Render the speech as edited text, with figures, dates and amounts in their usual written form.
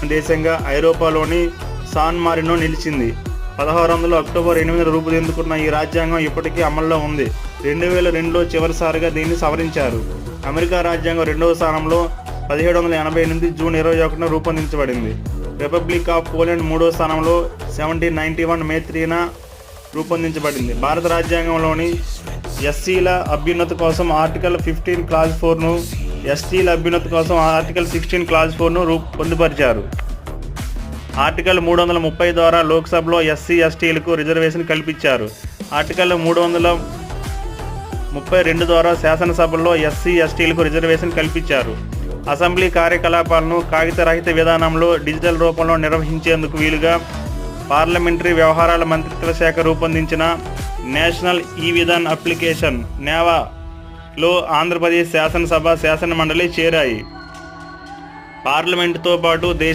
దేశంగా ఐరోపాలోని San Marino నిలిచింది. 1600 October 8న రూపుదిద్దుకున్న ఈ రాజ్యాంగం ఇప్పటికీ అమల్లో ఉంది. 2002లో చివరిసారిగా దీన్ని సవరించారు. అమెరికా రాజ్యాంగం రెండవ స్థానంలో 1788 జూన్ 21న రూపొందించబడింది. రిపబ్లిక్ ఆఫ్ పోలాండ్ మూడవ స్థానంలో 1791 మే 3న రూపొందించబడింది. భారత రాజ్యాంగంలోని ఎస్సీల అభ్యున్నతి కోసం ఆర్టికల్ 15 క్లాజ్ 4ను, ఎస్టీల అభ్యున్నతి కోసం ఆర్టికల్ 16 క్లాజ్ 4ను పొందుపరిచారు. ఆర్టికల్ 330 ద్వారా లోక్సభలో ఎస్సీ ఎస్టీలకు రిజర్వేషన్ కల్పించారు. ఆర్టికల్ 332 ద్వారా శాసనసభల్లో ఎస్సీ ఎస్టీలకు రిజర్వేషన్ కల్పించారు. అసెంబ్లీ కార్యకలాపాలను కాగితరహిత విధానంలో డిజిటల్ రూపంలో నిర్వహించేందుకు వీలుగా పార్లమెంటరీ వ్యవహారాల మంత్రిత్వ శాఖ రూపొందించిన నేషనల్ ఈ-విధాన్ అప్లికేషన్ నేవాలో ఆంధ్రప్రదేశ్ శాసనసభ, శాసనమండలి చేరాయి. పార్లమెంటుతో పాటు దేశం